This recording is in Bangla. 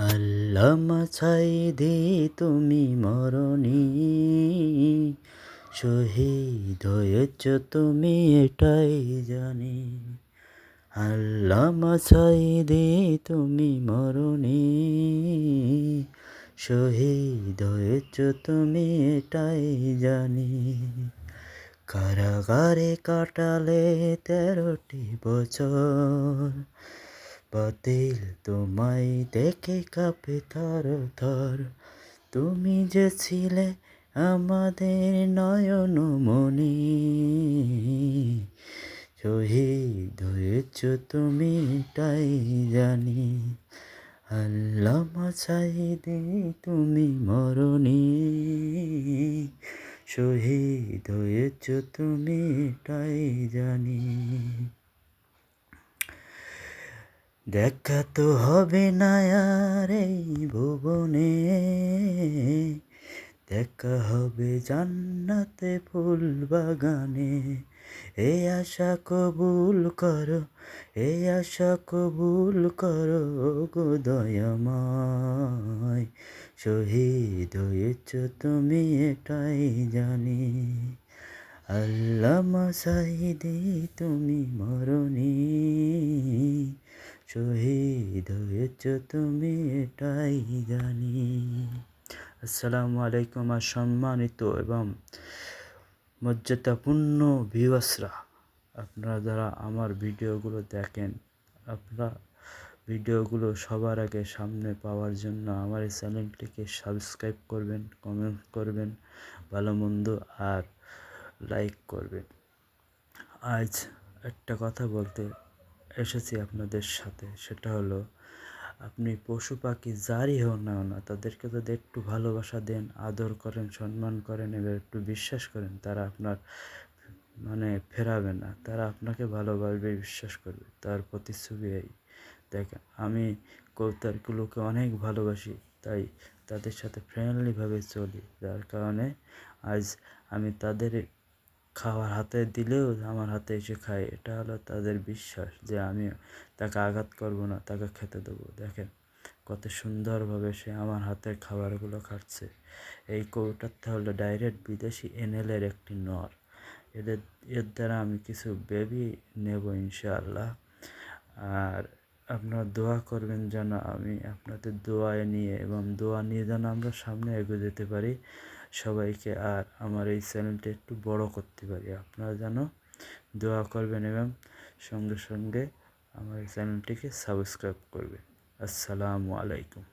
আল্লামা সাঈদী তুমি মরণি, শহীদ হয়েছ তুমি এটাই জানি। আল্লামা সাঈদী তুমি মরণি, শহীদ হয়েছ তুমি এটাই জানি। কারাগারে কাটালে 13টি বছর, বাতিল তোমায় দেখে কাঁপে থর থর। তুমি যে ছিলে আমাদের নয়ন মনি, শহীদ হয়েছ তুমি এটাই জানি। আল্লামা সাঈদী তুমি মরণি, শহীদ হয়েছ তুমি এটাই জানি। দেখা তো হবে না আর এই ভুবনে, দেখা হবে জান্নাতে ফুল বাগানে। এই আশা কবুল করো, এই আশা কবুল করো গো দয়াময়। শহীদ হয়েছ তুমি এটাই জানি। আল্লামা সাঈদী তুমি মরণি, শহীদ হয়েছ তুমি এটাই জানি। আসসালামু আলাইকুম। আর সম্মানিত এবং মর্যাদাপূর্ণ ভিউয়ার্সরা, আপনারা যারা আমার ভিডিওগুলো দেখেন, আপনারা ভিডিওগুলো সবার আগে সামনে পাওয়ার জন্য আমার এই চ্যানেলটিকে সাবস্ক্রাইব করবেন, কমেন্ট করবেন, ভালো মন্দ আর লাইক করবেন। আজ একটা কথা বলতে এসেছি আপনাদের সাথে, সেটা হলো আপনি পশু পাখি যারই হন না তাদেরকে যদি একটু ভালোবাসা দেন, আদর করেন, সম্মান করেন এবং একটু বিশ্বাস করেন, তারা আপনার ফেরাবে না, তারা আপনাকে ভালোবাসবে, বিশ্বাস করবে। তার প্রতিচ্ছবি এই দেখেন, আমি কবুতরগুলোকে অনেক ভালোবাসি, তাই তাদের সাথে ফ্রেন্ডলিভাবে চলি, যার কারণে আজ আমি তাদের খাবার হাতে দিলেও আমার হাতে এসে খায়। এটা হলো তাদের বিশ্বাস যে আমি তাকে আঘাত করব না, তাকে খেতে দেবো। দেখেন কত সুন্দরভাবে সে আমার হাতের খাবারগুলো খাচ্ছে। এই কবুতরটা হলো ডাইরেক্ট বিদেশি এনএলের একটি নর। এর দ্বারা আমি কিছু বেবি নেব ইনশাআল্লাহ। আর আপনারা দোয়া করবেন যেন আমি আপনাদের দোয়ায় নিয়ে এবং দোয়া নিয়ে যেন আমরা সামনে এগিয়ে যেতে পারি সবাইকে, আর আমার এই চ্যানেলটা একটু বড় করতে পারি। আপনারা যেন দোয়া করবেন এবং সঙ্গে সঙ্গে আমার এই চ্যানেলটিকে সাবস্ক্রাইব করবেন। আসসালামু আলাইকুম।